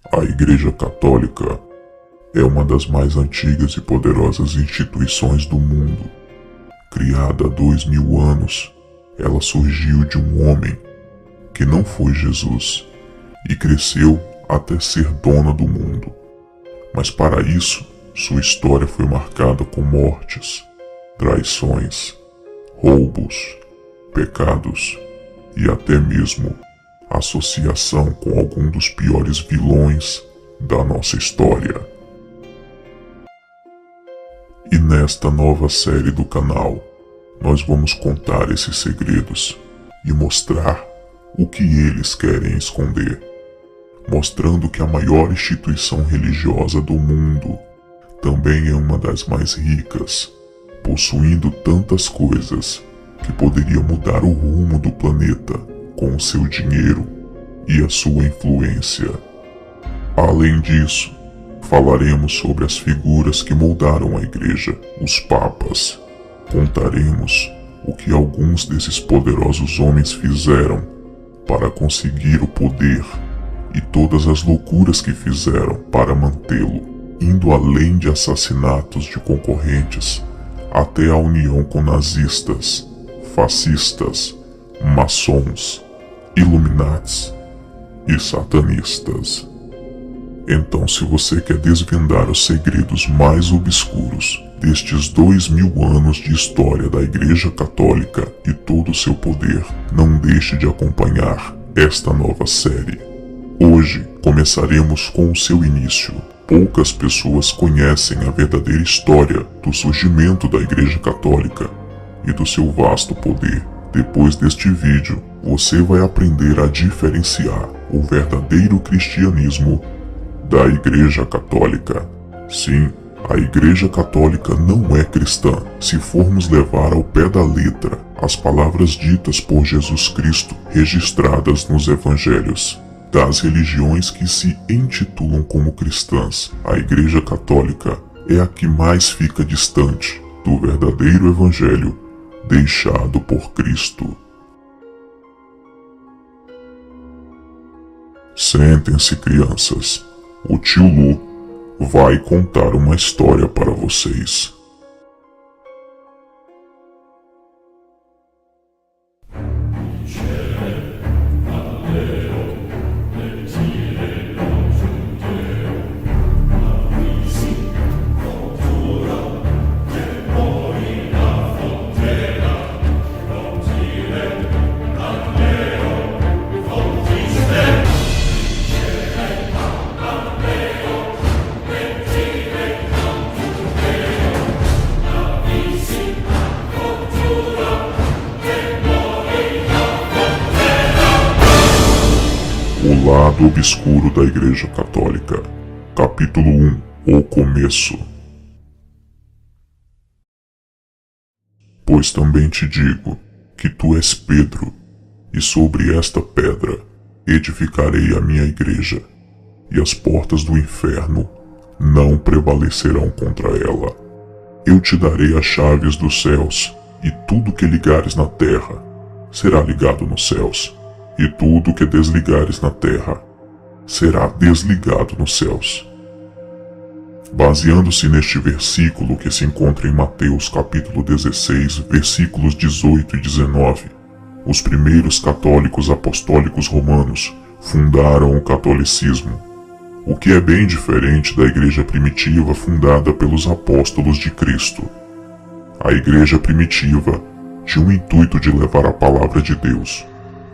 A Igreja Católica é uma das mais antigas e poderosas instituições do mundo. Criada há 2000 anos, ela surgiu de um homem que não foi Jesus e cresceu até ser dona do mundo. Mas para isso, sua história foi marcada com mortes, traições, roubos, pecados e até mesmo associação com algum dos piores vilões da nossa história. E nesta nova série do canal, nós vamos contar esses segredos e mostrar o que eles querem esconder, mostrando que a maior instituição religiosa do mundo também é uma das mais ricas, possuindo tantas coisas que poderia mudar o rumo do planeta com o seu dinheiro e a sua influência. Além disso, falaremos sobre as figuras que moldaram a Igreja, os papas. Contaremos o que alguns desses poderosos homens fizeram para conseguir o poder e todas as loucuras que fizeram para mantê-lo, indo além de assassinatos de concorrentes até a união com nazistas, fascistas, maçons, iluminatis e satanistas. Então, se você quer desvendar os segredos mais obscuros destes 2000 anos de história da Igreja Católica e todo o seu poder, não deixe de acompanhar esta nova série. Hoje começaremos com o seu início. Poucas pessoas conhecem a verdadeira história do surgimento da Igreja Católica e do seu vasto poder. Depois deste vídeo, você vai aprender a diferenciar o verdadeiro cristianismo da Igreja Católica. Sim, a Igreja Católica não é cristã se formos levar ao pé da letra as palavras ditas por Jesus Cristo registradas nos Evangelhos. Das religiões que se intitulam como cristãs, a Igreja Católica é a que mais fica distante do verdadeiro Evangelho deixado por Cristo. Sentem-se, crianças. O tio Lu vai contar uma história para vocês. O lado obscuro da Igreja Católica. Capítulo 1. O começo. Pois também te digo que tu és Pedro, e sobre esta pedra edificarei a minha igreja, e as portas do inferno não prevalecerão contra ela. Eu te darei as chaves dos céus, e tudo que ligares na terra será ligado nos céus, e tudo que desligares na terra será desligado nos céus. Baseando-se neste versículo que se encontra em Mateus capítulo 16, versículos 18 e 19, os primeiros católicos apostólicos romanos fundaram o catolicismo, o que é bem diferente da igreja primitiva fundada pelos apóstolos de Cristo. A igreja primitiva tinha o intuito de levar a palavra de Deus,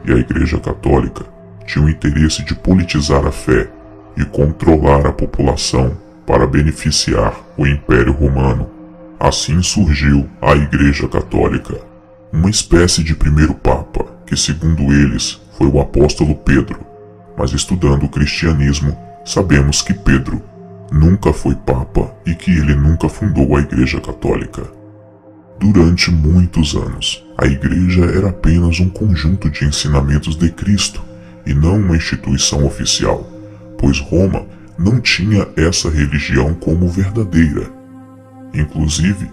e a Igreja Católica tinha o interesse de politizar a fé e controlar a população para beneficiar o Império Romano. Assim surgiu a Igreja Católica, uma espécie de primeiro Papa, que segundo eles foi o apóstolo Pedro, mas estudando o cristianismo, sabemos que Pedro nunca foi Papa e que ele nunca fundou a Igreja Católica. Durante muitos anos, a Igreja era apenas um conjunto de ensinamentos de Cristo e não uma instituição oficial, pois Roma não tinha essa religião como verdadeira. Inclusive,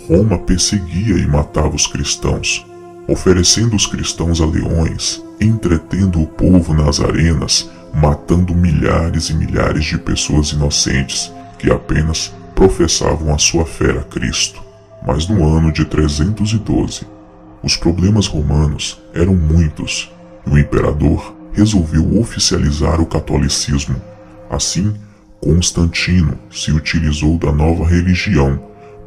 Roma perseguia e matava os cristãos, oferecendo os cristãos a leões, entretendo o povo nas arenas, matando milhares e milhares de pessoas inocentes que apenas professavam a sua fé a Cristo. Mas no ano de 312, os problemas romanos eram muitos e o imperador resolveu oficializar o catolicismo. Assim, Constantino se utilizou da nova religião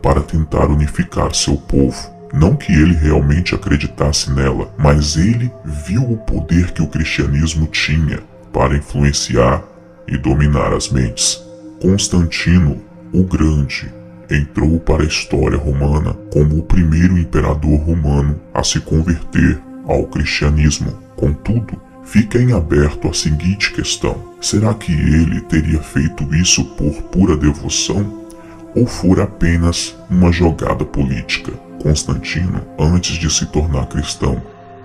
para tentar unificar seu povo. Não que ele realmente acreditasse nela, mas ele viu o poder que o cristianismo tinha para influenciar e dominar as mentes. Constantino, o Grande, entrou para a história romana como o primeiro imperador romano a se converter ao cristianismo. Contudo, fica em aberto a seguinte questão: será que ele teria feito isso por pura devoção ou fora apenas uma jogada política? Constantino, antes de se tornar cristão,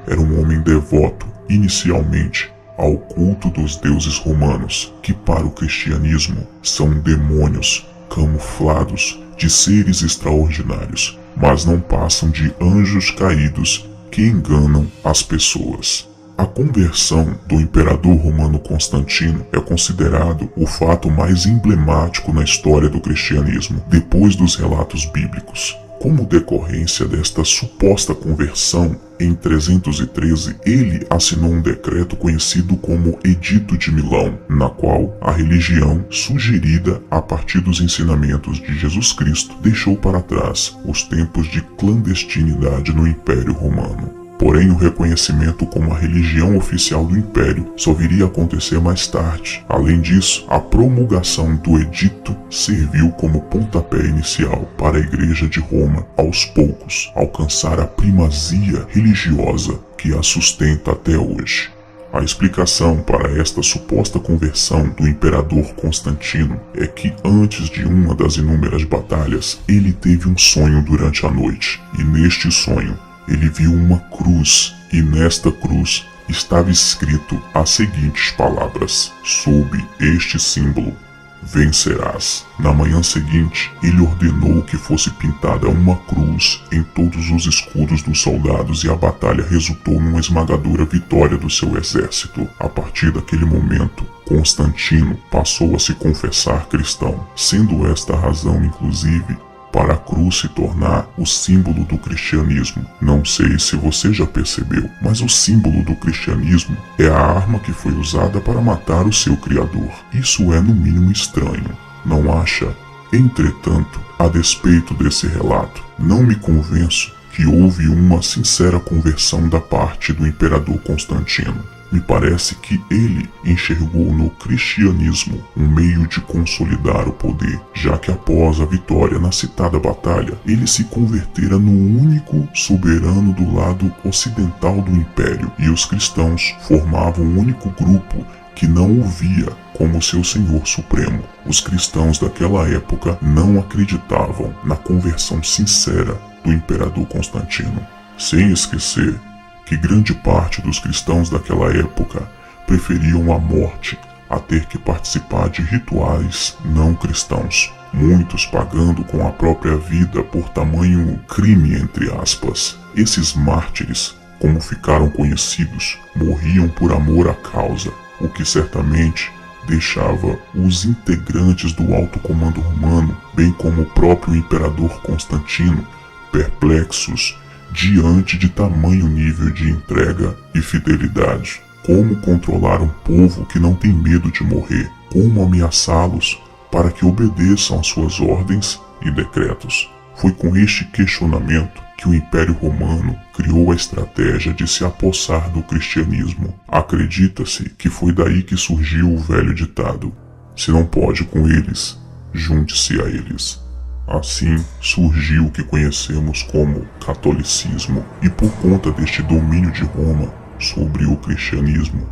era um homem devoto inicialmente ao culto dos deuses romanos, que para o cristianismo são demônios camuflados de seres extraordinários, mas não passam de anjos caídos que enganam as pessoas. A conversão do imperador romano Constantino é considerado o fato mais emblemático na história do cristianismo, depois dos relatos bíblicos. Como decorrência desta suposta conversão, em 313 ele assinou um decreto conhecido como Edito de Milão, na qual a religião, sugerida a partir dos ensinamentos de Jesus Cristo, deixou para trás os tempos de clandestinidade no Império Romano. Porém, o reconhecimento como a religião oficial do Império só viria a acontecer mais tarde. Além disso, a promulgação do edito serviu como pontapé inicial para a Igreja de Roma, aos poucos, alcançar a primazia religiosa que a sustenta até hoje. A explicação para esta suposta conversão do imperador Constantino é que antes de uma das inúmeras batalhas, ele teve um sonho durante a noite, e neste sonho, ele viu uma cruz, e nesta cruz estava escrito as seguintes palavras: sob este símbolo vencerás. Na manhã seguinte, ele ordenou que fosse pintada uma cruz em todos os escudos dos soldados e a batalha resultou numa esmagadora vitória do seu exército. A partir daquele momento, Constantino passou a se confessar cristão, sendo esta a razão, inclusive, para a cruz se tornar o símbolo do cristianismo. Não sei se você já percebeu, mas o símbolo do cristianismo é a arma que foi usada para matar o seu criador. Isso é no mínimo estranho, não acha? Entretanto, a despeito desse relato, não me convenço que houve uma sincera conversão da parte do imperador Constantino. Me parece que ele enxergou no cristianismo um meio de consolidar o poder, já que após a vitória na citada batalha, ele se convertera no único soberano do lado ocidental do império, e os cristãos formavam um único grupo que não o via como seu Senhor Supremo. Os cristãos daquela época não acreditavam na conversão sincera do imperador Constantino, sem esquecer que grande parte dos cristãos daquela época preferiam a morte a ter que participar de rituais não cristãos, muitos pagando com a própria vida por tamanho crime, entre aspas. Esses mártires, como ficaram conhecidos, morriam por amor à causa, o que certamente deixava os integrantes do alto comando romano, bem como o próprio imperador Constantino, perplexos diante de tamanho nível de entrega e fidelidade. Como controlar um povo que não tem medo de morrer? Como ameaçá-los para que obedeçam às suas ordens e decretos? Foi com este questionamento que o Império Romano criou a estratégia de se apossar do cristianismo. Acredita-se que foi daí que surgiu o velho ditado: se não pode com eles, junte-se a eles. Assim surgiu o que conhecemos como catolicismo, e por conta deste domínio de Roma sobre o cristianismo,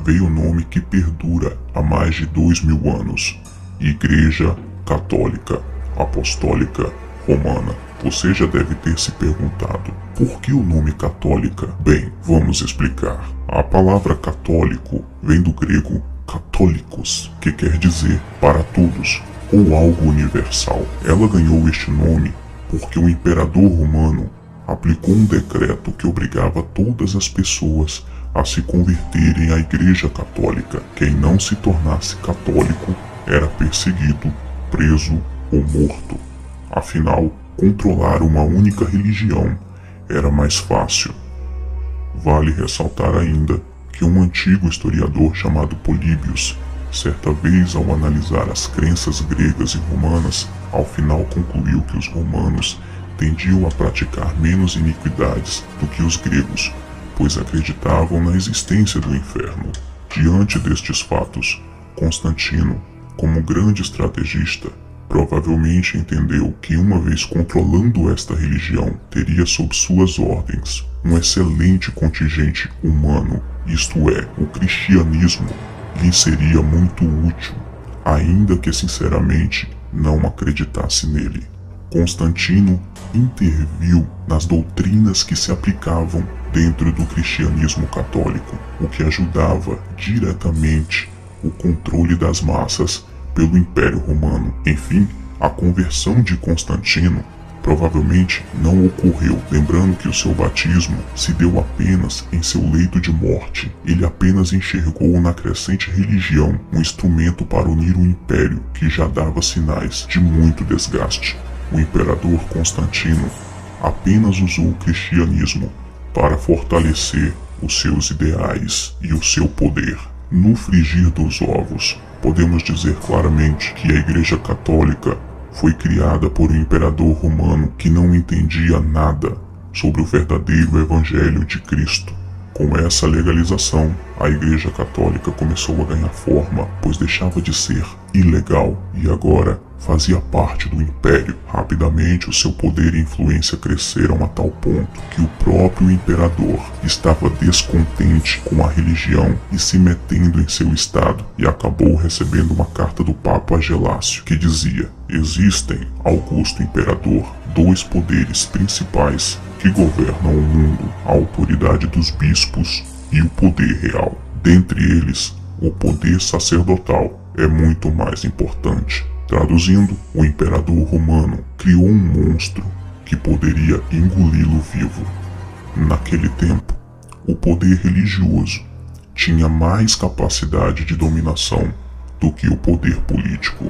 veio o nome que perdura há mais de 2000 anos: Igreja Católica Apostólica Romana. Você já deve ter se perguntado, por que o nome católica? Bem, vamos explicar. A palavra católico vem do grego católicos, que quer dizer para todos, ou algo universal. Ela ganhou este nome porque o imperador romano aplicou um decreto que obrigava todas as pessoas a se converterem à Igreja Católica. Quem não se tornasse católico era perseguido, preso ou morto. Afinal, controlar uma única religião era mais fácil. Vale ressaltar ainda que um antigo historiador chamado Políbios, certa vez ao analisar as crenças gregas e romanas, ao final concluiu que os romanos tendiam a praticar menos iniquidades do que os gregos, pois acreditavam na existência do inferno. Diante destes fatos, Constantino, como grande estrategista, provavelmente entendeu que, uma vez controlando esta religião, teria sob suas ordens um excelente contingente humano, isto é, o cristianismo, lhe seria muito útil, ainda que sinceramente não acreditasse nele. Constantino interviu nas doutrinas que se aplicavam dentro do cristianismo católico, o que ajudava diretamente o controle das massas pelo Império Romano. Enfim, a conversão de Constantino provavelmente não ocorreu, lembrando que o seu batismo se deu apenas em seu leito de morte. Ele apenas enxergou na crescente religião um instrumento para unir o império que já dava sinais de muito desgaste. O imperador Constantino apenas usou o cristianismo para fortalecer os seus ideais e o seu poder. No frigir dos ovos, podemos dizer claramente que a Igreja Católica foi criada por um imperador romano que não entendia nada sobre o verdadeiro Evangelho de Cristo. Com essa legalização, a Igreja Católica começou a ganhar forma, pois deixava de ser ilegal e agora fazia parte do Império. Rapidamente, o seu poder e influência cresceram a tal ponto que o próprio imperador estava descontente com a religião e se metendo em seu estado, e acabou recebendo uma carta do Papa Gelácio que dizia: existem, Augusto Imperador, dois poderes principais que governam o mundo, a autoridade dos bispos e o poder real. Dentre eles, o poder sacerdotal é muito mais importante. Traduzindo, o imperador romano criou um monstro que poderia engoli-lo vivo. Naquele tempo, o poder religioso tinha mais capacidade de dominação do que o poder político.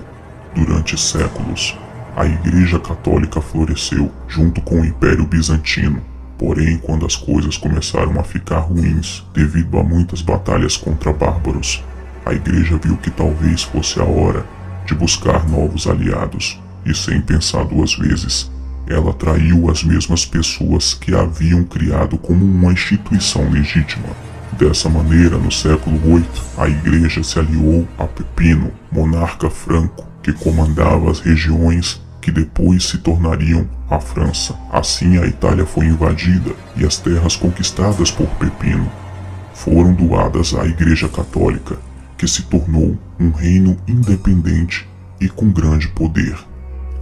Durante séculos, a Igreja Católica floresceu junto com o Império Bizantino. Porém, quando as coisas começaram a ficar ruins devido a muitas batalhas contra bárbaros, a Igreja viu que talvez fosse a hora de buscar novos aliados, e sem pensar duas vezes, ela traiu as mesmas pessoas que a haviam criado como uma instituição legítima. Dessa maneira, no século VIII, a Igreja se aliou a Pepino, monarca franco, que comandava as regiões que depois se tornariam a França. Assim, a Itália foi invadida e as terras conquistadas por Pepino foram doadas à Igreja Católica, que se tornou um reino independente e com grande poder.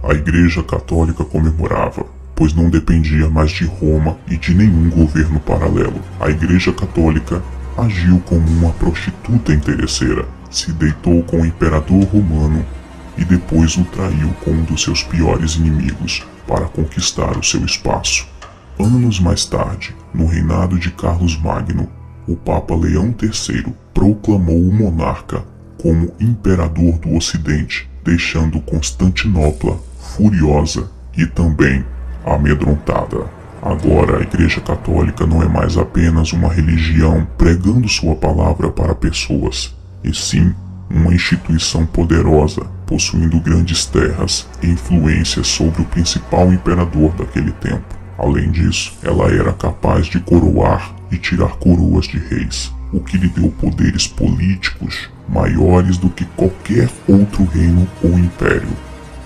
A Igreja Católica comemorava, pois não dependia mais de Roma e de nenhum governo paralelo. A Igreja Católica agiu como uma prostituta interesseira, se deitou com o imperador romano e depois o traiu com um dos seus piores inimigos para conquistar o seu espaço. Anos mais tarde, no reinado de Carlos Magno, o Papa Leão III proclamou o monarca como imperador do Ocidente, deixando Constantinopla furiosa e também amedrontada. Agora a Igreja Católica não é mais apenas uma religião pregando sua palavra para pessoas, e sim uma instituição poderosa, possuindo grandes terras e influências sobre o principal imperador daquele tempo. Além disso, ela era capaz de coroar e tirar coroas de reis, o que lhe deu poderes políticos maiores do que qualquer outro reino ou império.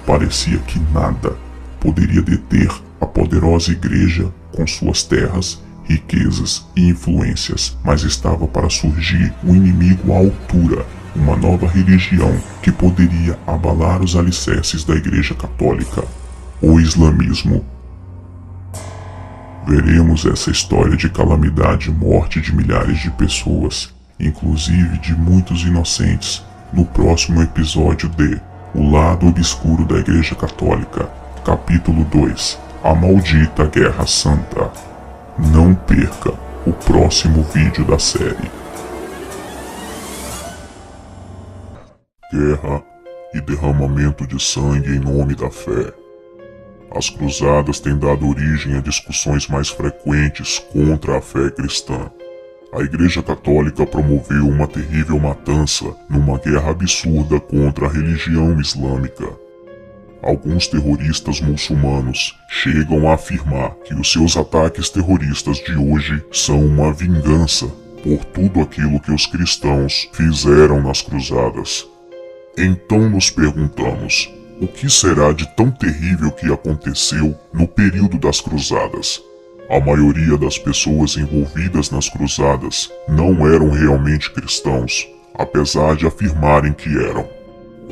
Parecia que nada poderia deter a poderosa Igreja com suas terras, riquezas e influências, mas estava para surgir um inimigo à altura, uma nova religião que poderia abalar os alicerces da Igreja Católica: o islamismo. Veremos essa história de calamidade e morte de milhares de pessoas, inclusive de muitos inocentes, no próximo episódio de O Lado Obscuro da Igreja Católica, capítulo 2. A Maldita Guerra Santa. Não perca o próximo vídeo da série. Guerra e derramamento de sangue em nome da fé. As cruzadas têm dado origem a discussões mais frequentes contra a fé cristã. A Igreja Católica promoveu uma terrível matança numa guerra absurda contra a religião islâmica. Alguns terroristas muçulmanos chegam a afirmar que os seus ataques terroristas de hoje são uma vingança por tudo aquilo que os cristãos fizeram nas cruzadas. Então nos perguntamos, o que será de tão terrível que aconteceu no período das cruzadas? A maioria das pessoas envolvidas nas cruzadas não eram realmente cristãos, apesar de afirmarem que eram.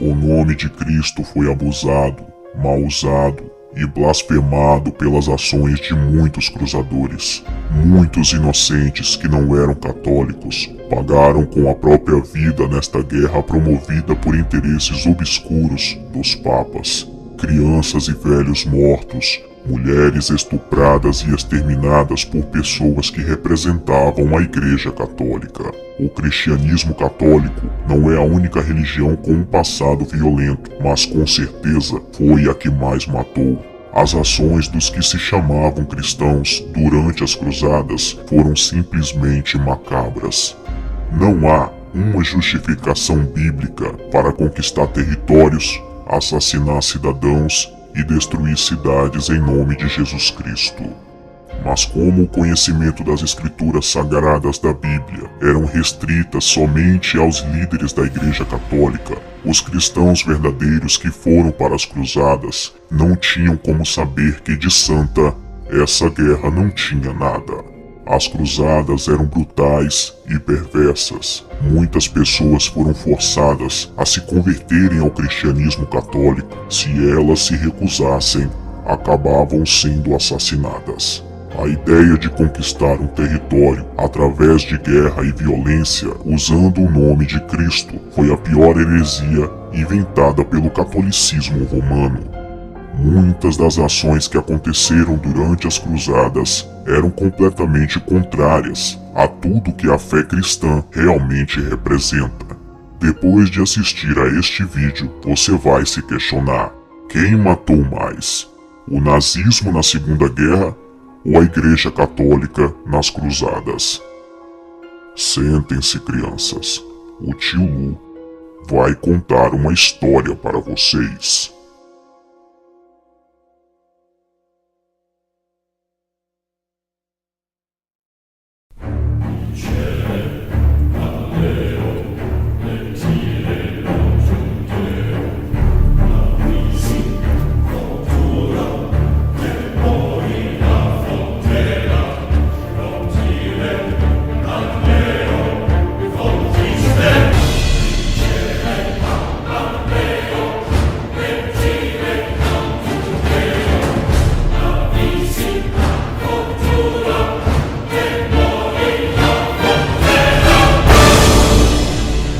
O nome de Cristo foi abusado, mal usado e blasfemado pelas ações de muitos cruzadores. Muitos inocentes que não eram católicos pagaram com a própria vida nesta guerra promovida por interesses obscuros dos papas. Crianças e velhos mortos, mulheres estupradas e exterminadas por pessoas que representavam a Igreja Católica. O cristianismo católico não é a única religião com um passado violento, mas com certeza foi a que mais matou. As ações dos que se chamavam cristãos durante as cruzadas foram simplesmente macabras. Não há uma justificação bíblica para conquistar territórios, assassinar cidadãos e destruir cidades em nome de Jesus Cristo. Mas como o conhecimento das escrituras sagradas da Bíblia eram restritas somente aos líderes da Igreja Católica, os cristãos verdadeiros que foram para as cruzadas não tinham como saber que de santa essa guerra não tinha nada. As cruzadas eram brutais e perversas. Muitas pessoas foram forçadas a se converterem ao cristianismo católico. Se elas se recusassem, acabavam sendo assassinadas. A ideia de conquistar um território através de guerra e violência usando o nome de Cristo foi a pior heresia inventada pelo catolicismo romano. Muitas das ações que aconteceram durante as cruzadas eram completamente contrárias a tudo que a fé cristã realmente representa. Depois de assistir a este vídeo, você vai se questionar: quem matou mais? O nazismo na Segunda Guerra ou a Igreja Católica nas cruzadas? Sentem-se, crianças. O tio Lu vai contar uma história para vocês.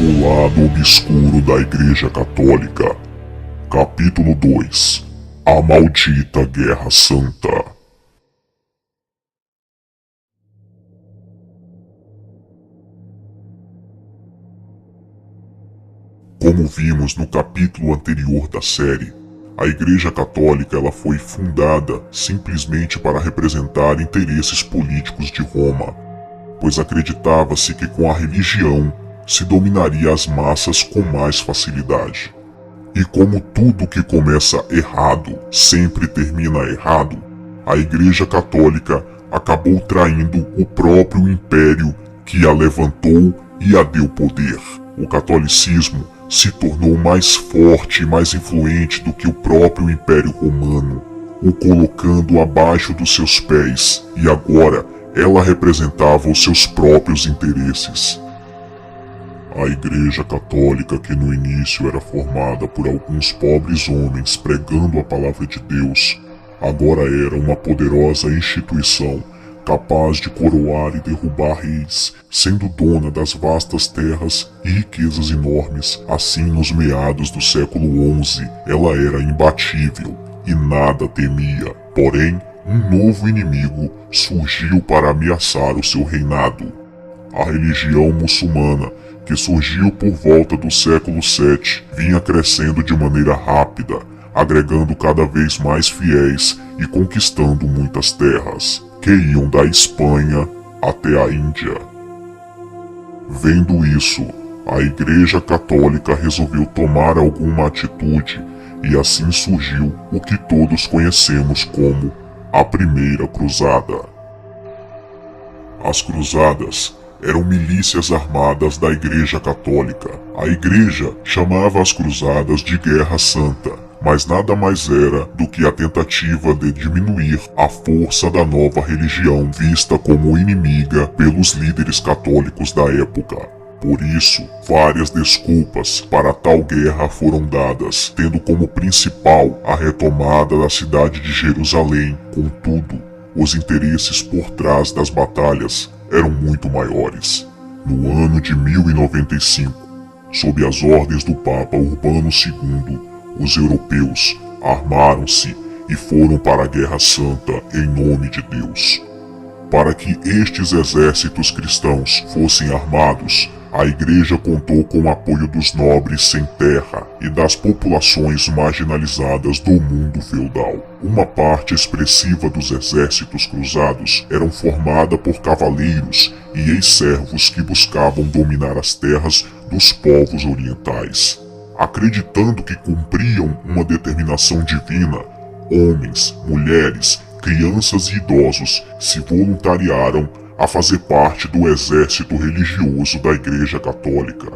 O lado obscuro da Igreja Católica. Capítulo 2. A Maldita Guerra Santa. Como vimos no capítulo anterior da série, a Igreja Católica ela foi fundada simplesmente para representar interesses políticos de Roma, pois acreditava-se que com a religião se dominaria as massas com mais facilidade. E como tudo que começa errado sempre termina errado, a Igreja Católica acabou traindo o próprio império que a levantou e a deu poder. O catolicismo se tornou mais forte e mais influente do que o próprio Império Romano, o colocando abaixo dos seus pés, e agora ela representava os seus próprios interesses. A Igreja Católica, que no início era formada por alguns pobres homens pregando a palavra de Deus, agora era uma poderosa instituição capaz de coroar e derrubar reis, sendo dona das vastas terras e riquezas enormes. Assim, nos meados do século XI, ela era imbatível e nada temia. Porém, um novo inimigo surgiu para ameaçar o seu reinado. A religião muçulmana, que surgiu por volta do século VII, vinha crescendo de maneira rápida, agregando cada vez mais fiéis e conquistando muitas terras, que iam da Espanha até a Índia. Vendo isso, a Igreja Católica resolveu tomar alguma atitude e assim surgiu o que todos conhecemos como a Primeira Cruzada. As cruzadas eram milícias armadas da Igreja Católica. A Igreja chamava as cruzadas de Guerra Santa, mas nada mais era do que a tentativa de diminuir a força da nova religião vista como inimiga pelos líderes católicos da época. Por isso, várias desculpas para tal guerra foram dadas, tendo como principal a retomada da cidade de Jerusalém. Contudo, os interesses por trás das batalhas eram muito maiores. No ano de 1095, sob as ordens do Papa Urbano II, os europeus armaram-se e foram para a Guerra Santa em nome de Deus. Para que estes exércitos cristãos fossem armados, a Igreja contou com o apoio dos nobres sem terra e das populações marginalizadas do mundo feudal. Uma parte expressiva dos exércitos cruzados eram formada por cavaleiros e ex-servos que buscavam dominar as terras dos povos orientais. Acreditando que cumpriam uma determinação divina, homens, mulheres, crianças e idosos se voluntariaram a fazer parte do exército religioso da Igreja Católica.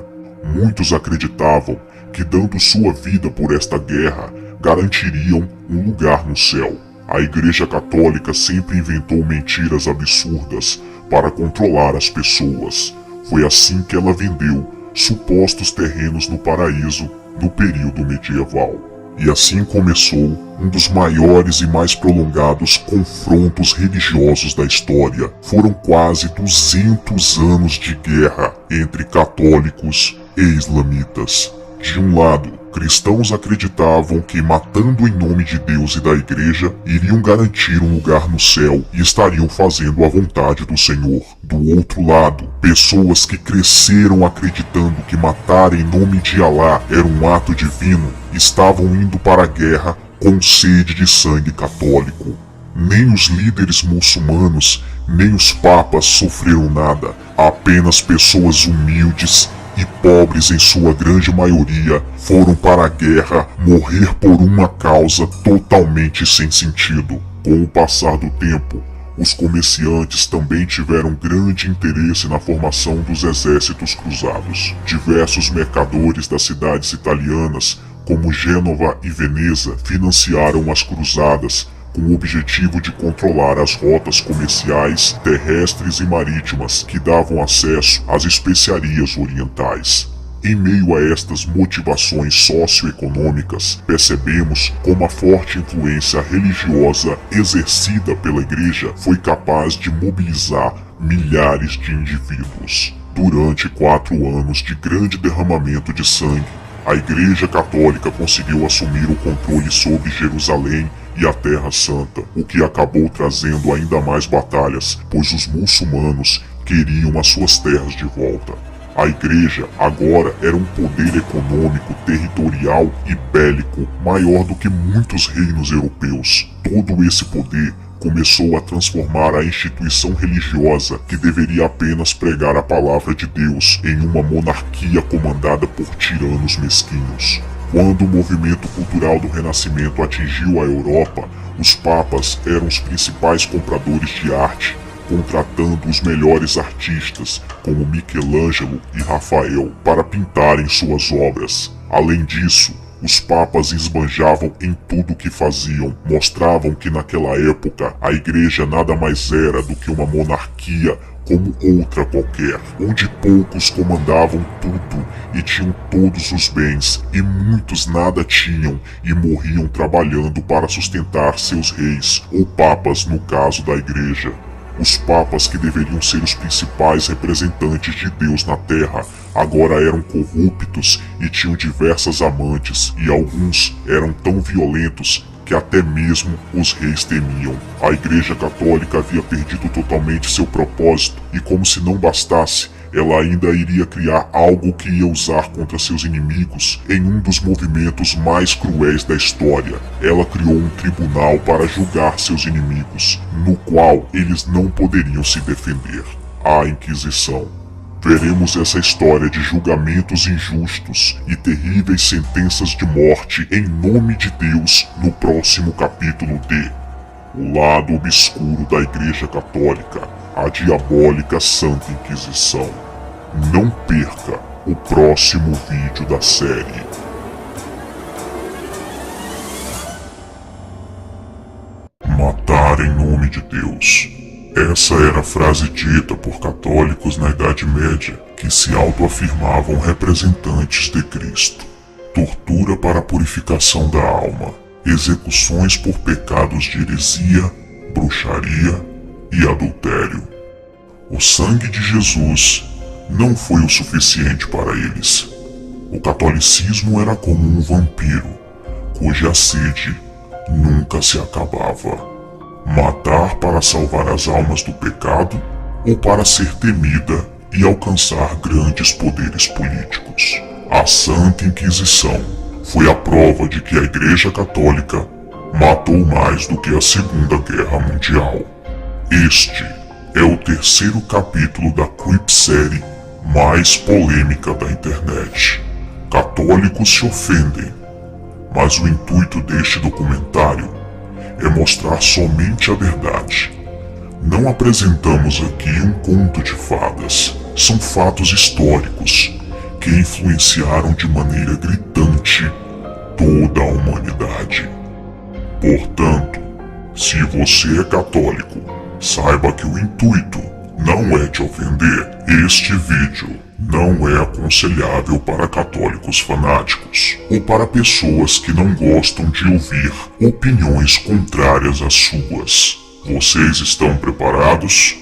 Muitos acreditavam que, dando sua vida por esta guerra, garantiriam um lugar no céu. A Igreja Católica sempre inventou mentiras absurdas para controlar as pessoas. Foi assim que ela vendeu supostos terrenos no paraíso no período medieval. E assim começou um dos maiores e mais prolongados confrontos religiosos da história. Foram quase 200 anos de guerra entre católicos e islamitas. De um lado, cristãos acreditavam que, matando em nome de Deus e da Igreja, iriam garantir um lugar no céu e estariam fazendo a vontade do Senhor. Do outro lado, pessoas que cresceram acreditando que matar em nome de Alá era um ato divino, estavam indo para a guerra com sede de sangue católico. Nem os líderes muçulmanos, nem os papas sofreram nada, apenas pessoas humildes e pobres em sua grande maioria foram para a guerra morrer por uma causa totalmente sem sentido. Com o passar do tempo, os comerciantes também tiveram grande interesse na formação dos exércitos cruzados. Diversos mercadores das cidades italianas, como Gênova e Veneza, financiaram as cruzadas com o objetivo de controlar as rotas comerciais terrestres e marítimas que davam acesso às especiarias orientais. Em meio a estas motivações socioeconômicas, percebemos como a forte influência religiosa exercida pela Igreja foi capaz de mobilizar milhares de indivíduos. Durante 4 anos de grande derramamento de sangue, a Igreja Católica conseguiu assumir o controle sobre Jerusalém e a Terra Santa, o que acabou trazendo ainda mais batalhas, pois os muçulmanos queriam as suas terras de volta. A Igreja agora era um poder econômico, territorial e bélico maior do que muitos reinos europeus. Todo esse poder começou a transformar a instituição religiosa, que deveria apenas pregar a palavra de Deus, em uma monarquia comandada por tiranos mesquinhos. Quando o movimento cultural do Renascimento atingiu a Europa, os papas eram os principais compradores de arte, contratando os melhores artistas, como Michelangelo e Rafael, para pintarem suas obras. Além disso, os papas esbanjavam em tudo o que faziam, mostravam que naquela época a Igreja nada mais era do que uma monarquia como outra qualquer, onde poucos comandavam tudo e tinham todos os bens, e muitos nada tinham e morriam trabalhando para sustentar seus reis, ou papas no caso da Igreja. Os papas, que deveriam ser os principais representantes de Deus na Terra, agora eram corruptos e tinham diversas amantes, e alguns eram tão violentos que que até mesmo os reis temiam. A Igreja Católica havia perdido totalmente seu propósito e, como se não bastasse, ela ainda iria criar algo que ia usar contra seus inimigos em um dos movimentos mais cruéis da história. Ela criou um tribunal para julgar seus inimigos, no qual eles não poderiam se defender. A Inquisição. Veremos essa história de julgamentos injustos e terríveis sentenças de morte em nome de Deus no próximo capítulo de O Lado Obscuro da Igreja Católica, a Diabólica Santa Inquisição. Não perca o próximo vídeo da série. Matar em nome de Deus. Essa era a frase dita por católicos na Idade Média que se autoafirmavam representantes de Cristo. Tortura para a purificação da alma, execuções por pecados de heresia, bruxaria e adultério. O sangue de Jesus não foi o suficiente para eles. O catolicismo era como um vampiro, cuja sede nunca se acabava. Matar para salvar as almas do pecado ou para ser temida e alcançar grandes poderes políticos. A Santa Inquisição foi a prova de que a Igreja Católica matou mais do que a Segunda Guerra Mundial. Este é o terceiro capítulo da creepsérie mais polêmica da internet. Católicos se ofendem, mas o intuito deste documentário é mostrar somente a verdade. Não apresentamos aqui um conto de fadas. São fatos históricos que influenciaram de maneira gritante toda a humanidade. Portanto, se você é católico, saiba que o intuito não é te ofender. Este vídeo não é aconselhável para católicos fanáticos ou para pessoas que não gostam de ouvir opiniões contrárias às suas. Vocês estão preparados?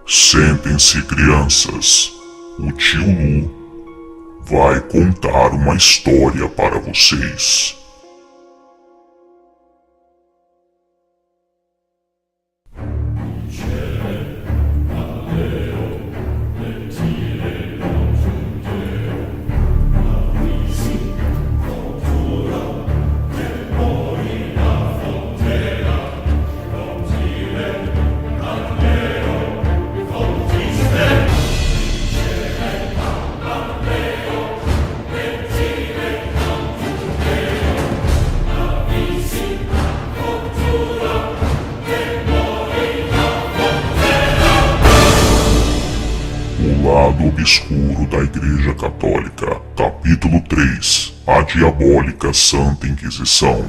Sentem-se, crianças. O tio Lu vai contar uma história para vocês. O Lado Obscuro da Igreja Católica, capítulo 3, a Diabólica Santa Inquisição.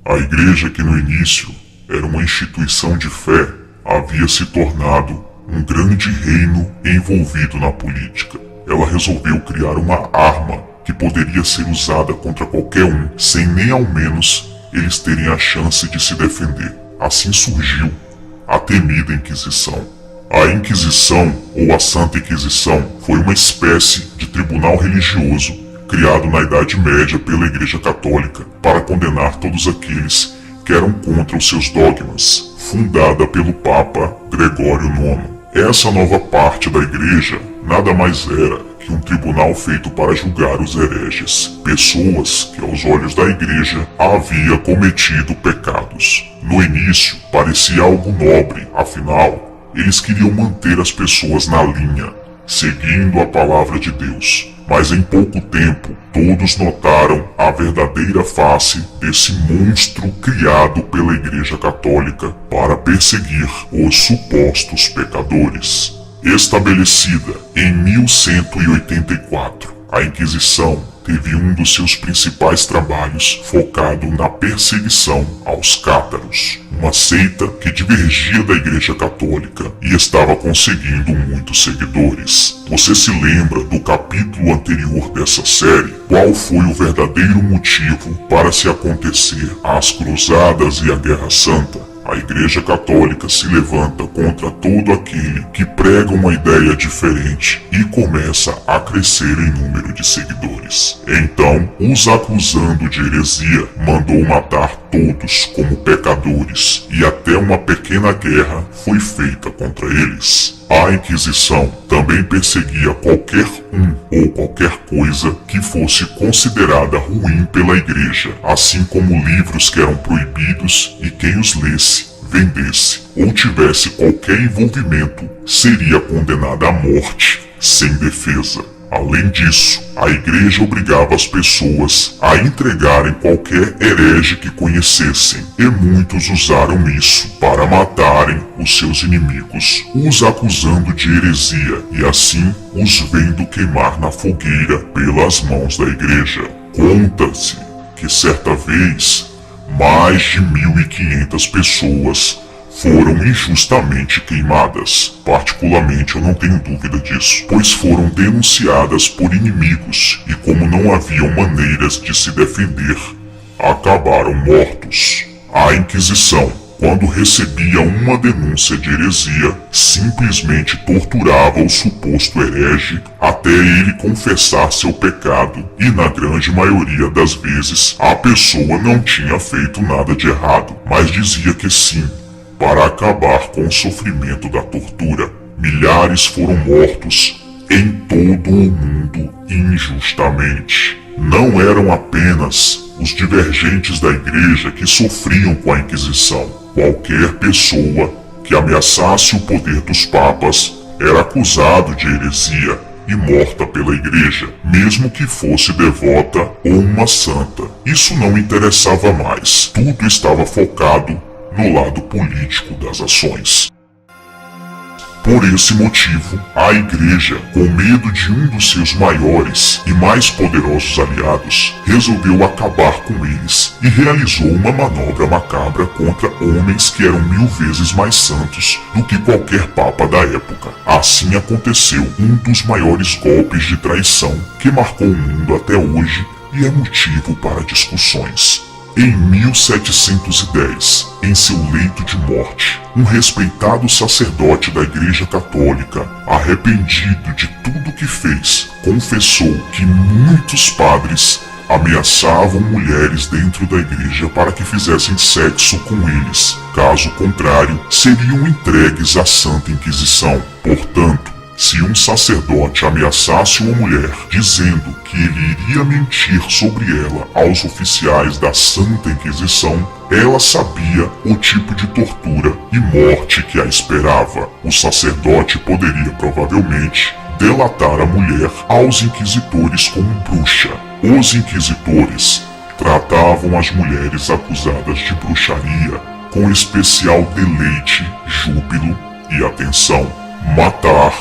A igreja, que no início era uma instituição de fé, havia se tornado um grande reino envolvido na política. Ela resolveu criar uma arma que poderia ser usada contra qualquer um, sem nem ao menos eles terem a chance de se defender. Assim surgiu a temida Inquisição. A Inquisição, ou a Santa Inquisição, foi uma espécie de tribunal religioso criado na Idade Média pela Igreja Católica para condenar todos aqueles que eram contra os seus dogmas, fundada pelo Papa Gregório IX. Essa nova parte da Igreja nada mais era que um tribunal feito para julgar os hereges, pessoas que aos olhos da Igreja havia cometido pecados. No início parecia algo nobre, afinal, eles queriam manter as pessoas na linha, seguindo a palavra de Deus. Mas em pouco tempo, todos notaram a verdadeira face desse monstro criado pela Igreja Católica para perseguir os supostos pecadores. Estabelecida em 1184, a Inquisição teve um dos seus principais trabalhos focado na perseguição aos cátaros, uma seita que divergia da Igreja Católica e estava conseguindo muitos seguidores. Você se lembra do capítulo anterior dessa série? Qual foi o verdadeiro motivo para se acontecer as Cruzadas e a Guerra Santa? A Igreja Católica se levanta contra todo aquele que prega uma ideia diferente e começa a crescer em número de seguidores. Então, os acusando de heresia, mandou matar todos como pecadores e até uma pequena guerra foi feita contra eles. A Inquisição também perseguia qualquer um ou qualquer coisa que fosse considerada ruim pela Igreja, assim como livros que eram proibidos e quem os lesse, vendesse ou tivesse qualquer envolvimento seria condenado à morte sem defesa. Além disso, a Igreja obrigava as pessoas a entregarem qualquer herege que conhecessem, e muitos usaram isso para matarem os seus inimigos, os acusando de heresia e assim os vendo queimar na fogueira pelas mãos da Igreja. Conta-se que certa vez, mais de 1.500 pessoas foram injustamente queimadas. Particularmente eu não tenho dúvida disso, pois foram denunciadas por inimigos e como não haviam maneiras de se defender, acabaram mortos. A Inquisição, quando recebia uma denúncia de heresia, simplesmente torturava o suposto herege até ele confessar seu pecado e na grande maioria das vezes a pessoa não tinha feito nada de errado, mas dizia que sim, para acabar com o sofrimento da tortura. Milhares foram mortos em todo o mundo injustamente. Não eram apenas os divergentes da Igreja que sofriam com a Inquisição. Qualquer pessoa que ameaçasse o poder dos papas era acusado de heresia e morta pela Igreja, mesmo que fosse devota ou uma santa. Isso não interessava mais. Tudo estava focado no lado político das ações. Por esse motivo, a Igreja, com medo de um dos seus maiores e mais poderosos aliados, resolveu acabar com eles e realizou uma manobra macabra contra homens que eram 1000 vezes mais santos do que qualquer papa da época. Assim aconteceu um dos maiores golpes de traição que marcou o mundo até hoje e é motivo para discussões. Em 1710, em seu leito de morte, um respeitado sacerdote da Igreja Católica, arrependido de tudo que fez, confessou que muitos padres ameaçavam mulheres dentro da igreja para que fizessem sexo com eles. Caso contrário, seriam entregues à Santa Inquisição. Portanto, se um sacerdote ameaçasse uma mulher, dizendo que ele iria mentir sobre ela aos oficiais da Santa Inquisição, ela sabia o tipo de tortura e morte que a esperava. O sacerdote poderia provavelmente delatar a mulher aos inquisitores como bruxa. Os inquisitores tratavam as mulheres acusadas de bruxaria com especial deleite, júbilo e atenção. Matar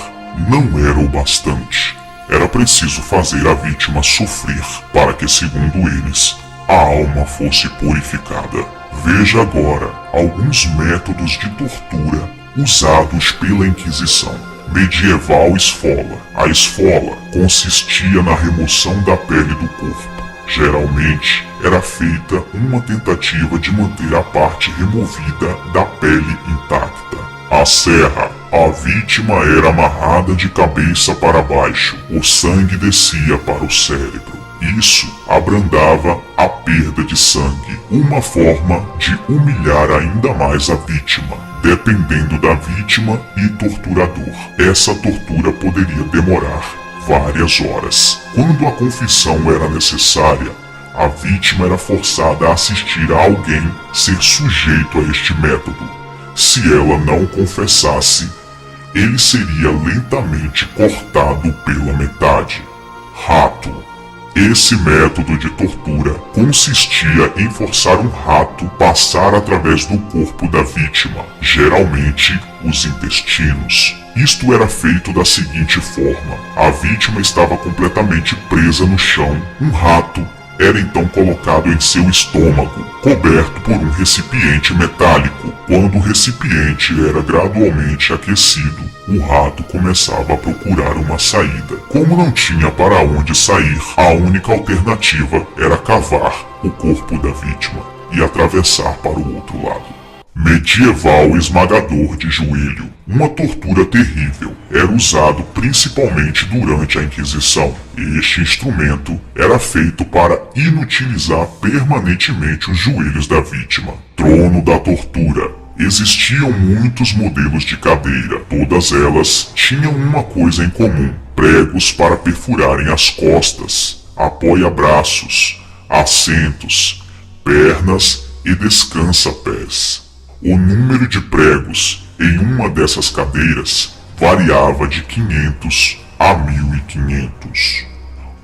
não era o bastante. Era preciso fazer a vítima sofrer para que, segundo eles, a alma fosse purificada. Veja agora alguns métodos de tortura usados pela Inquisição. Medieval esfola. A esfola consistia na remoção da pele do corpo. Geralmente era feita uma tentativa de manter a parte removida da pele intacta. A serra. A vítima era amarrada de cabeça para baixo. O sangue descia para o cérebro. Isso abrandava a perda de sangue, uma forma de humilhar ainda mais a vítima, dependendo da vítima e torturador. Essa tortura poderia demorar várias horas. Quando a confissão era necessária, a vítima era forçada a assistir a alguém ser sujeito a este método. Se ela não confessasse, ele seria lentamente cortado pela metade. Rato. Esse método de tortura consistia em forçar um rato passar através do corpo da vítima, geralmente os intestinos. Isto era feito da seguinte forma: a vítima estava completamente presa no chão, um rato era então colocado em seu estômago, coberto por um recipiente metálico. Quando o recipiente era gradualmente aquecido, o rato começava a procurar uma saída. Como não tinha para onde sair, a única alternativa era cavar o corpo da vítima e atravessar para o outro lado. Medieval esmagador de joelho. Uma tortura terrível. Era usado principalmente durante a Inquisição. Este instrumento era feito para inutilizar permanentemente os joelhos da vítima. Trono da tortura. Existiam muitos modelos de cadeira. Todas elas tinham uma coisa em comum: pregos para perfurarem as costas, apoia-braços, assentos, pernas e descansa-pés. O número de pregos em uma dessas cadeiras variava de 500 a 1500.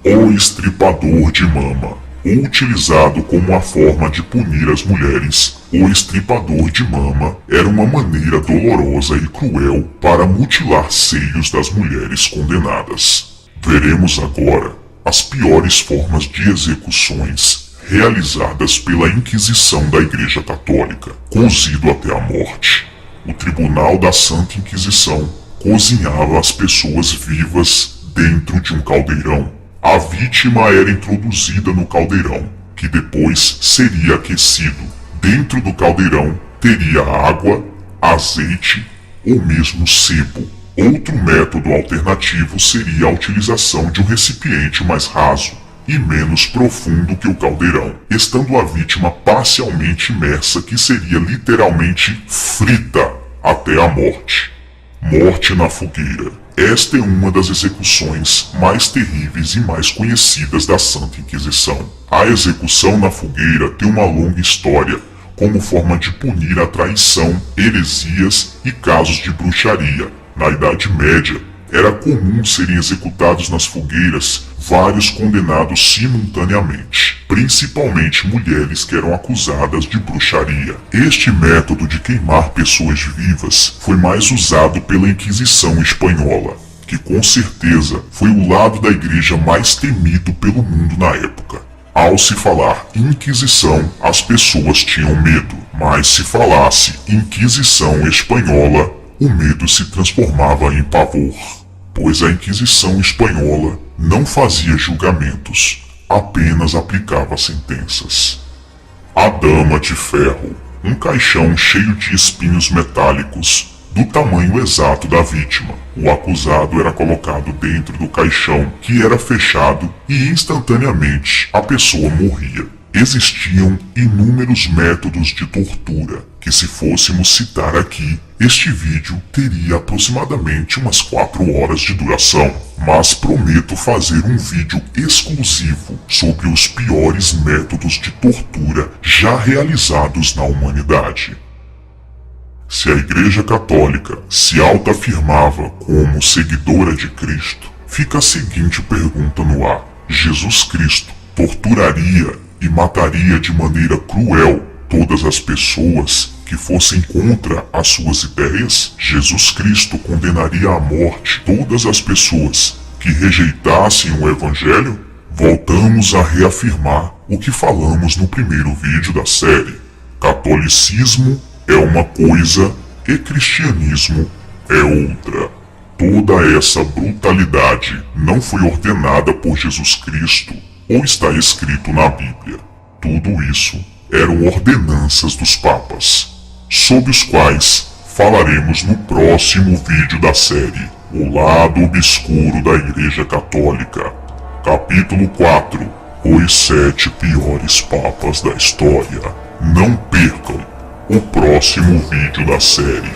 O estripador de mama. Utilizado como uma forma de punir as mulheres, o estripador de mama era uma maneira dolorosa e cruel para mutilar seios das mulheres condenadas. Veremos agora as piores formas de execuções realizadas pela Inquisição da Igreja Católica, cozido até a morte. O Tribunal da Santa Inquisição cozinhava as pessoas vivas dentro de um caldeirão. A vítima era introduzida no caldeirão, que depois seria aquecido. Dentro do caldeirão teria água, azeite ou mesmo sebo. Outro método alternativo seria a utilização de um recipiente mais raso e menos profundo que o caldeirão, estando a vítima parcialmente imersa, que seria literalmente frita até a morte. Morte na fogueira. Esta é uma das execuções mais terríveis e mais conhecidas da Santa Inquisição. A execução na fogueira tem uma longa história, como forma de punir a traição, heresias e casos de bruxaria. Na Idade Média, era comum serem executados nas fogueiras vários condenados simultaneamente, principalmente mulheres que eram acusadas de bruxaria. Este método de queimar pessoas vivas foi mais usado pela Inquisição espanhola, que com certeza foi o lado da igreja mais temido pelo mundo na época. Ao se falar Inquisição, as pessoas tinham medo, mas se falasse Inquisição espanhola, o medo se transformava em pavor, pois a Inquisição espanhola não fazia julgamentos, apenas aplicava sentenças. A Dama de Ferro, um caixão cheio de espinhos metálicos, do tamanho exato da vítima. O acusado era colocado dentro do caixão, que era fechado, e instantaneamente a pessoa morria. Existiam inúmeros métodos de tortura, que se fôssemos citar aqui, este vídeo teria aproximadamente umas 4 horas de duração, mas prometo fazer um vídeo exclusivo sobre os piores métodos de tortura já realizados na humanidade. Se a Igreja Católica se autoafirmava como seguidora de Cristo, fica a seguinte pergunta no ar: Jesus Cristo torturaria e mataria de maneira cruel todas as pessoas que fossem contra as suas ideias? Jesus Cristo condenaria à morte todas as pessoas que rejeitassem o Evangelho? Voltamos a reafirmar o que falamos no primeiro vídeo da série. Catolicismo é uma coisa e cristianismo é outra. Toda essa brutalidade não foi ordenada por Jesus Cristo ou está escrito na Bíblia. Tudo isso eram ordenanças dos papas, sobre os quais falaremos no próximo vídeo da série, O Lado Obscuro da Igreja Católica, capítulo 4, Os 7 piores papas da história. Não percam o próximo vídeo da série.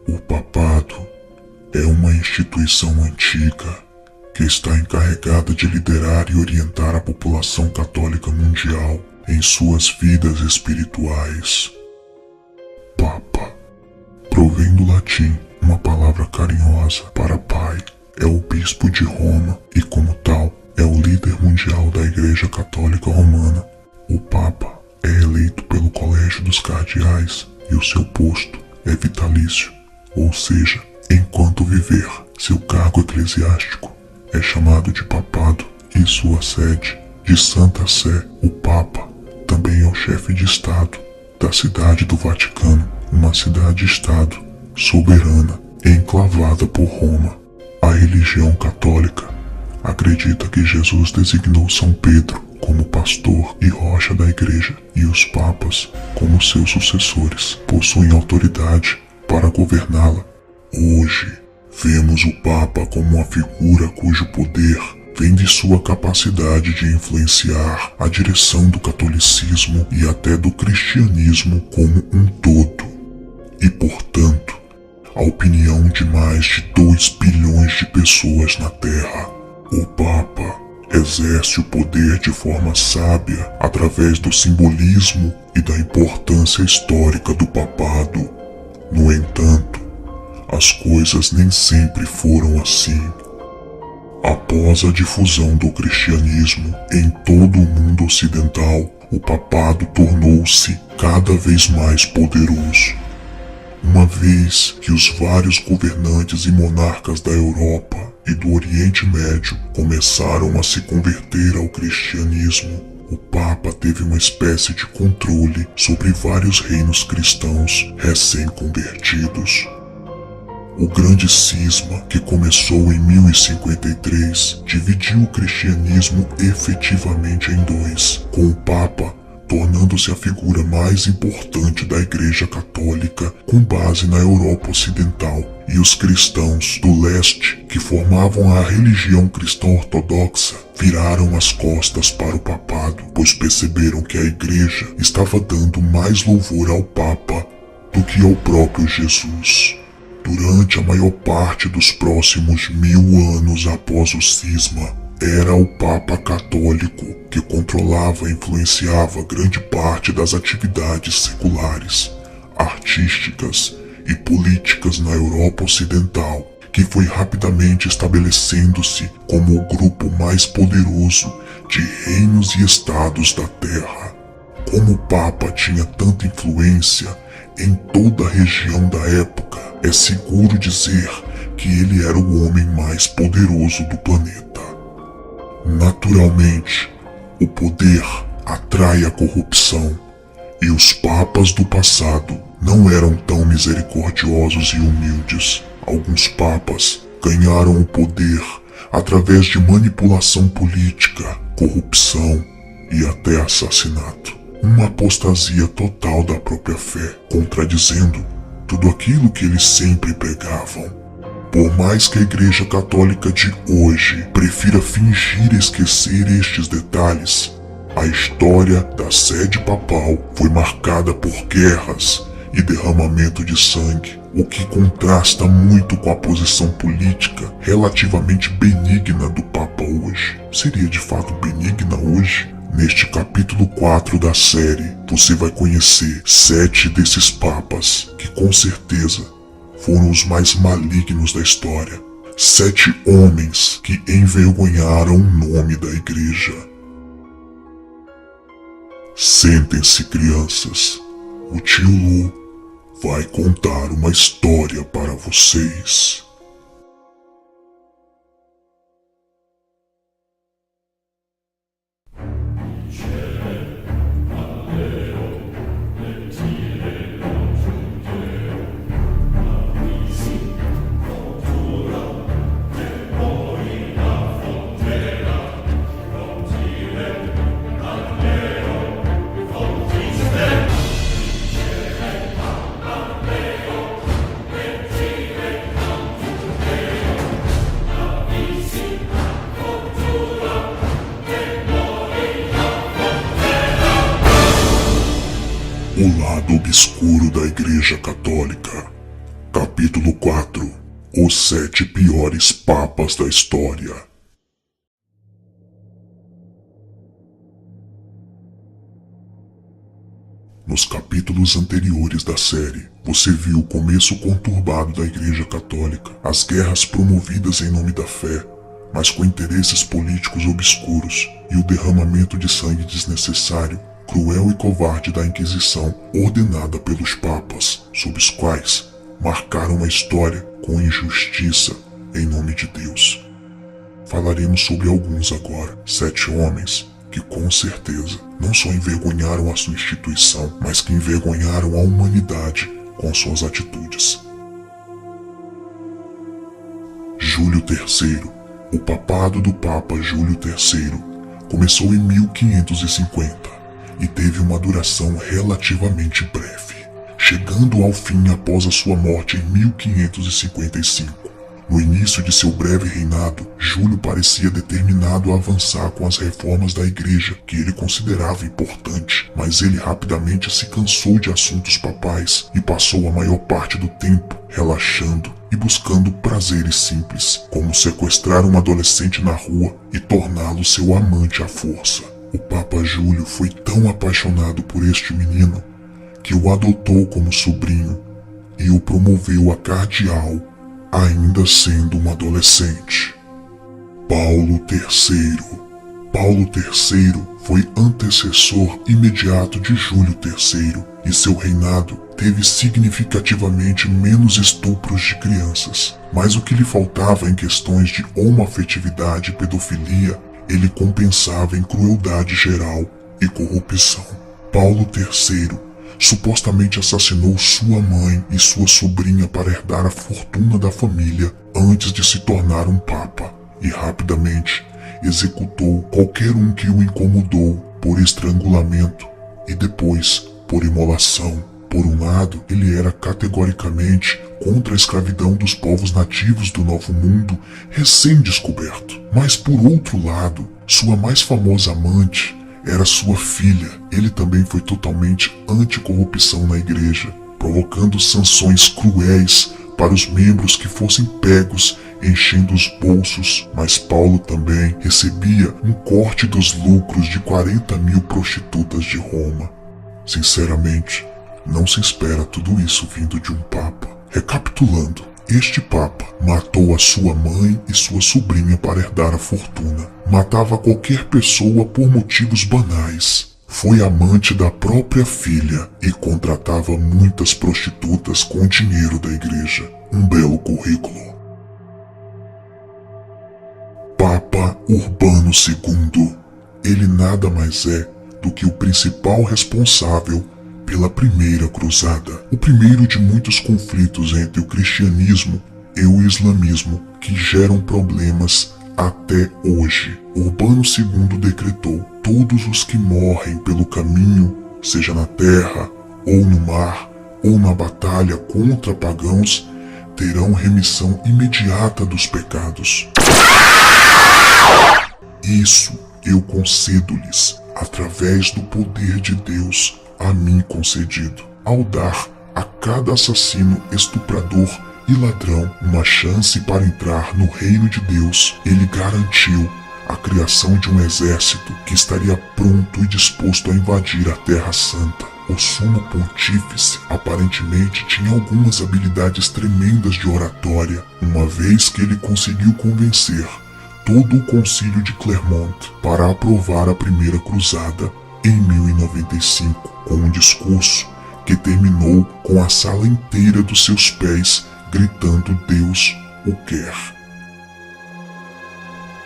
O papado é uma instituição antiga que está encarregada de liderar e orientar a população católica mundial em suas vidas espirituais. Papa provém do latim uma palavra carinhosa para pai. É o bispo de Roma e, como tal, é o líder mundial da Igreja Católica Romana. O Papa é eleito pelo Colégio dos Cardeais e o seu posto é vitalício, ou seja, enquanto viver seu cargo eclesiástico é chamado de papado, e sua sede de Santa Sé. O Papa também é o chefe de Estado da cidade do Vaticano, uma cidade-estado soberana enclavada por Roma. A religião católica acredita que Jesus designou São Pedro como pastor e rocha da igreja e os papas como seus sucessores possuem autoridade para governá-la. Hoje, vemos o Papa como uma figura cujo poder vem de sua capacidade de influenciar a direção do catolicismo e até do cristianismo como um todo. E, portanto, a opinião de mais de 2 bilhões de pessoas na Terra. O Papa exerce o poder de forma sábia através do simbolismo e da importância histórica do papado. No entanto, as coisas nem sempre foram assim. Após a difusão do cristianismo em todo o mundo ocidental, o papado tornou-se cada vez mais poderoso. Uma vez que os vários governantes e monarcas da Europa e do Oriente Médio começaram a se converter ao cristianismo, o Papa teve uma espécie de controle sobre vários reinos cristãos recém-convertidos. O grande cisma, que começou em 1053, dividiu o cristianismo efetivamente em 2, com o Papa tornando-se a figura mais importante da Igreja Católica com base na Europa Ocidental, e os cristãos do leste, que formavam a religião cristã ortodoxa, viraram as costas para o papado, pois perceberam que a Igreja estava dando mais louvor ao Papa do que ao próprio Jesus. Durante a maior parte dos próximos 1000 anos após o cisma, era o Papa católico que controlava e influenciava grande parte das atividades seculares, artísticas e políticas na Europa Ocidental, que foi rapidamente estabelecendo-se como o grupo mais poderoso de reinos e estados da Terra. Como o Papa tinha tanta influência em toda a região da época, é seguro dizer que ele era o homem mais poderoso do planeta. Naturalmente, o poder atrai a corrupção, e os papas do passado não eram tão misericordiosos e humildes. Alguns papas ganharam o poder através de manipulação política, corrupção e até assassinato. Uma apostasia total da própria fé, contradizendo tudo aquilo que eles sempre pregavam. Por mais que a Igreja Católica de hoje prefira fingir esquecer estes detalhes, a história da sede papal foi marcada por guerras e derramamento de sangue, o que contrasta muito com a posição política relativamente benigna do Papa hoje. Seria de fato benigna hoje? Neste capítulo 4 da série, você vai conhecer 7 desses papas que com certeza foram os mais malignos da história. 7 homens que envergonharam o nome da igreja. Sentem-se, crianças. O tio Lu vai contar uma história para vocês. O lado obscuro da Igreja Católica. Capítulo 4. Os 7 piores papas da história. Nos capítulos anteriores da série, você viu o começo conturbado da Igreja Católica, as guerras promovidas em nome da fé, mas com interesses políticos obscuros, e o derramamento de sangue desnecessário, cruel e covarde da Inquisição, ordenada pelos papas, sob os quais marcaram a história com injustiça em nome de Deus. Falaremos sobre alguns agora, 7 homens que com certeza não só envergonharam a sua instituição, mas que envergonharam a humanidade com suas atitudes. Júlio III, O papado do Papa Júlio III começou em 1550 e teve uma duração relativamente breve, chegando ao fim após a sua morte em 1555. No início de seu breve reinado, Júlio parecia determinado a avançar com as reformas da igreja que ele considerava importante, mas ele rapidamente se cansou de assuntos papais e passou a maior parte do tempo relaxando e buscando prazeres simples, como sequestrar um adolescente na rua e torná-lo seu amante à força. O Papa Júlio foi tão apaixonado por este menino que o adotou como sobrinho e o promoveu a cardeal, ainda sendo um adolescente. Paulo III. Paulo III foi antecessor imediato de Júlio III e seu reinado teve significativamente menos estupros de crianças, mas o que lhe faltava em questões de homoafetividade e pedofilia, ele compensava em crueldade geral e corrupção. Paulo III supostamente assassinou sua mãe e sua sobrinha para herdar a fortuna da família antes de se tornar um papa, e rapidamente executou qualquer um que o incomodou por estrangulamento e depois por imolação. Por um lado, ele era categoricamente contra a escravidão dos povos nativos do Novo Mundo recém-descoberto, mas por outro lado, sua mais famosa amante era sua filha. Ele também foi totalmente anticorrupção na igreja, provocando sanções cruéis para os membros que fossem pegos enchendo os bolsos, mas Paulo também recebia um corte dos lucros de 40.000 prostitutas de Roma. Sinceramente, não se espera tudo isso vindo de um papa. Recapitulando, este papa matou a sua mãe e sua sobrinha para herdar a fortuna. Matava qualquer pessoa por motivos banais. Foi amante da própria filha e contratava muitas prostitutas com o dinheiro da igreja. Um belo currículo. Papa Urbano II. Ele nada mais é do que o principal responsável pela Primeira Cruzada, o primeiro de muitos conflitos entre o cristianismo e o islamismo que geram problemas até hoje. Urbano II decretou: todos os que morrem pelo caminho, seja na terra, ou no mar, ou na batalha contra pagãos, terão remissão imediata dos pecados. Isso eu concedo-lhes, através do poder de Deus a mim concedido, ao dar a cada assassino, estuprador e ladrão uma chance para entrar no reino de Deus. Ele garantiu a criação de um exército que estaria pronto e disposto a invadir a Terra Santa. O sumo pontífice aparentemente tinha algumas habilidades tremendas de oratória, uma vez que ele conseguiu convencer todo o concílio de Clermont para aprovar a Primeira Cruzada em 1095, com um discurso que terminou com a sala inteira dos seus pés gritando Deus o quer.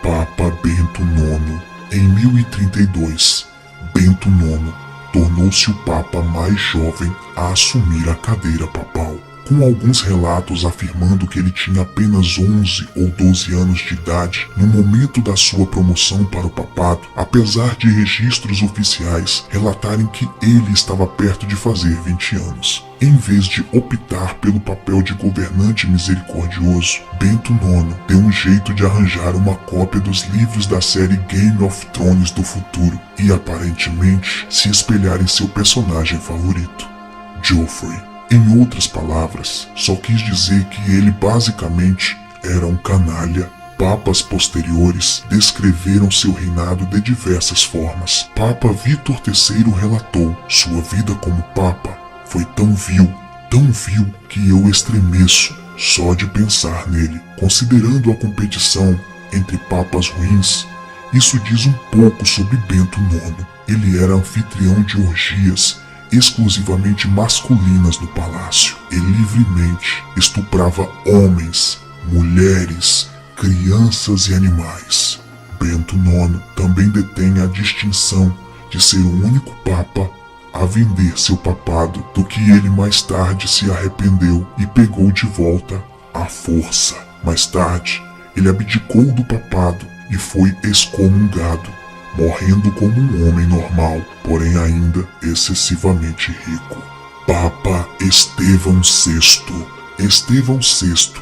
Papa Bento IX. Em 1032, Bento IX tornou-se o papa mais jovem a assumir a cadeira papal, com alguns relatos afirmando que ele tinha apenas 11 ou 12 anos de idade no momento da sua promoção para o papado, apesar de registros oficiais relatarem que ele estava perto de fazer 20 anos. Em vez de optar pelo papel de governante misericordioso, Bento IX deu um jeito de arranjar uma cópia dos livros da série Game of Thrones do futuro e aparentemente se espelhar em seu personagem favorito, Joffrey. Em outras palavras, só quis dizer que ele basicamente era um canalha. Papas posteriores descreveram seu reinado de diversas formas. Papa Vítor III relatou: sua vida como papa foi tão vil que eu estremeço só de pensar nele. Considerando a competição entre papas ruins, isso diz um pouco sobre Bento IX. Ele era anfitrião de orgias exclusivamente masculinas no palácio e livremente estuprava homens, mulheres, crianças e animais. Bento IX também detém a distinção de ser o único papa a vender seu papado, do que ele mais tarde se arrependeu e pegou de volta à força. Mais tarde, ele abdicou do papado e foi excomungado, morrendo como um homem normal, porém ainda excessivamente rico. Papa Estevão VI. Estevão VI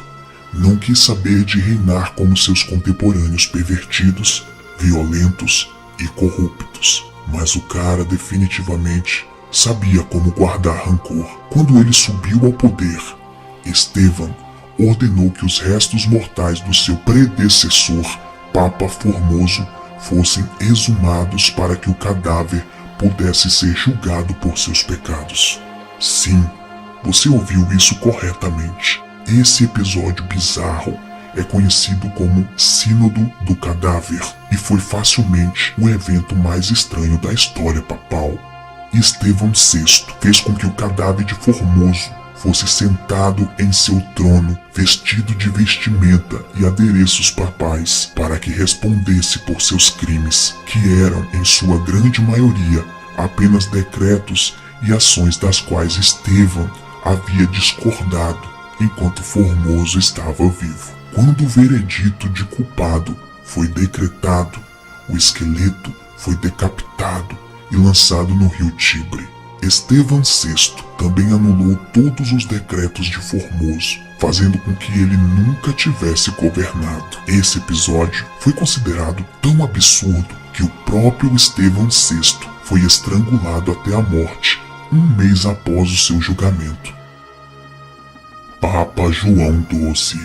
não quis saber de reinar como seus contemporâneos pervertidos, violentos e corruptos, mas o cara definitivamente sabia como guardar rancor. Quando ele subiu ao poder, Estevão ordenou que os restos mortais do seu predecessor, Papa Formoso, fossem exumados para que o cadáver pudesse ser julgado por seus pecados. Sim, você ouviu isso corretamente. Esse episódio bizarro é conhecido como Sínodo do Cadáver e foi facilmente o evento mais estranho da história papal. Estevão VI fez com que o cadáver de Formoso fosse sentado em seu trono, vestido de vestimenta e adereços papais, para que respondesse por seus crimes, que eram, em sua grande maioria, apenas decretos e ações das quais Estevão havia discordado enquanto Formoso estava vivo. Quando o veredito de culpado foi decretado, o esqueleto foi decapitado e lançado no rio Tibre. Estevão VI também anulou todos os decretos de Formoso, fazendo com que ele nunca tivesse governado. Esse episódio foi considerado tão absurdo que o próprio Estevão VI foi estrangulado até a morte, um mês após o seu julgamento. Papa João XII.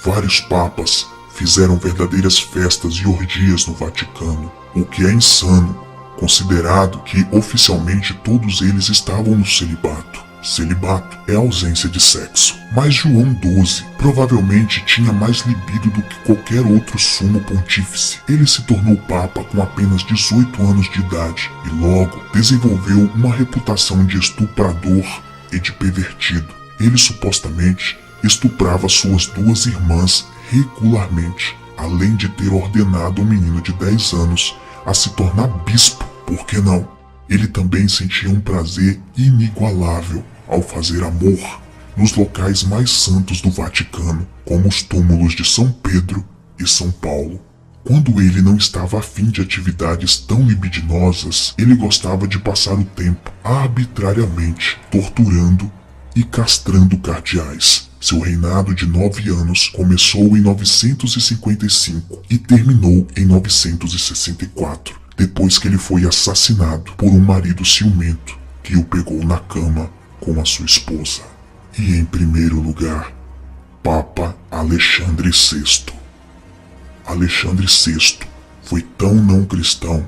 Vários papas fizeram verdadeiras festas e orgias no Vaticano, o que é insano, considerado que oficialmente todos eles estavam no celibato. Celibato é a ausência de sexo. Mas João XII provavelmente tinha mais libido do que qualquer outro sumo pontífice. Ele se tornou papa com apenas 18 anos de idade e logo desenvolveu uma reputação de estuprador e de pervertido. Ele supostamente estuprava suas duas irmãs regularmente, além de ter ordenado um menino de 10 anos a se tornar bispo. Por que não? Ele também sentia um prazer inigualável ao fazer amor nos locais mais santos do Vaticano, como os túmulos de São Pedro e São Paulo. Quando ele não estava afim de atividades tão libidinosas, ele gostava de passar o tempo arbitrariamente torturando e castrando cardeais. Seu reinado de 9 anos começou em 955 e terminou em 964. Depois que ele foi assassinado por um marido ciumento que o pegou na cama com a sua esposa. E em primeiro lugar, Papa Alexandre VI. Alexandre VI foi tão não cristão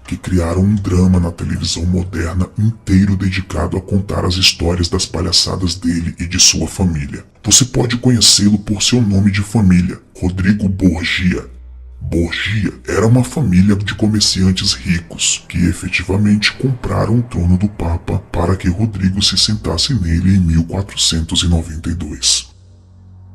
que criaram um drama na televisão moderna inteiro dedicado a contar as histórias das palhaçadas dele e de sua família. Você pode conhecê-lo por seu nome de família, Rodrigo Borgia. Borgia era uma família de comerciantes ricos que efetivamente compraram o trono do Papa para que Rodrigo se sentasse nele em 1492.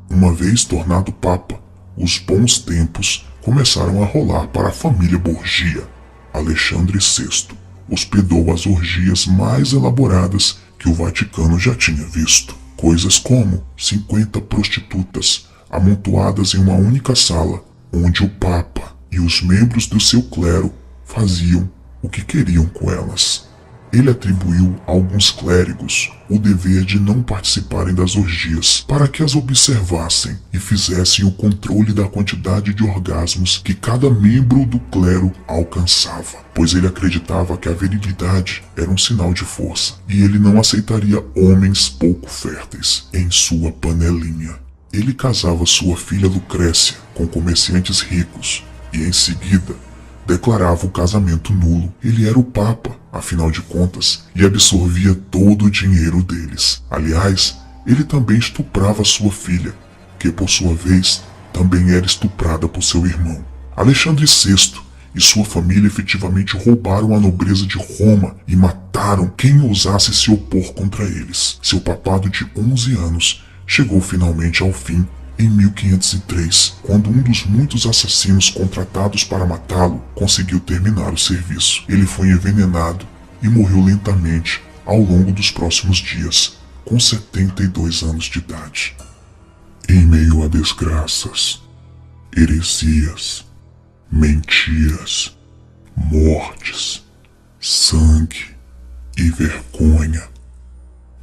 Uma vez tornado Papa, os bons tempos começaram a rolar para a família Borgia. Alexandre VI hospedou as orgias mais elaboradas que o Vaticano já tinha visto. Coisas como 50 prostitutas amontoadas em uma única sala, onde o Papa e os membros do seu clero faziam o que queriam com elas. Ele atribuiu a alguns clérigos o dever de não participarem das orgias para que as observassem e fizessem o controle da quantidade de orgasmos que cada membro do clero alcançava, pois ele acreditava que a virilidade era um sinal de força e ele não aceitaria homens pouco férteis em sua panelinha. Ele casava sua filha Lucrécia com comerciantes ricos e, em seguida, declarava o casamento nulo. Ele era o Papa, afinal de contas, e absorvia todo o dinheiro deles. Aliás, ele também estuprava sua filha, que por sua vez também era estuprada por seu irmão. Alexandre VI e sua família efetivamente roubaram a nobreza de Roma e mataram quem ousasse se opor contra eles. Seu papado de 11 anos chegou finalmente ao fim em 1503, quando um dos muitos assassinos contratados para matá-lo conseguiu terminar o serviço. Ele foi envenenado e morreu lentamente ao longo dos próximos dias, com 72 anos de idade. Em meio a desgraças, heresias, mentiras, mortes, sangue e vergonha.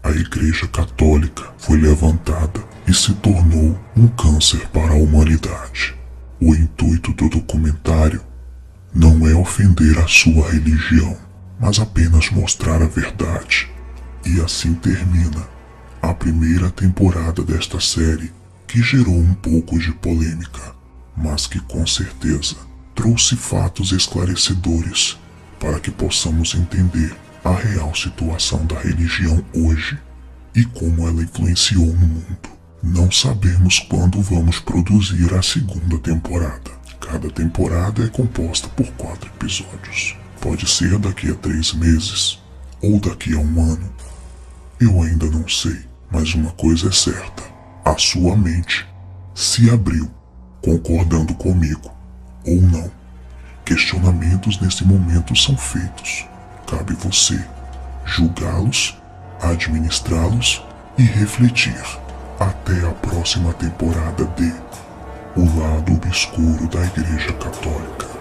A Igreja Católica foi levantada e se tornou um câncer para a humanidade. O intuito do documentário não é ofender a sua religião, mas apenas mostrar a verdade. E assim termina a primeira temporada desta série, que gerou um pouco de polêmica, mas que com certeza trouxe fatos esclarecedores para que possamos entender a real situação da religião hoje e como ela influenciou no mundo. Não sabemos quando vamos produzir a segunda temporada. Cada temporada é composta por 4 episódios. Pode ser daqui a 3 meses ou daqui a 1 ano. Eu ainda não sei, mas uma coisa é certa: a sua mente se abriu, concordando comigo ou não. Questionamentos nesse momento são feitos. Cabe você julgá-los, administrá-los e refletir. Até a próxima temporada de O Lado Obscuro da Igreja Católica.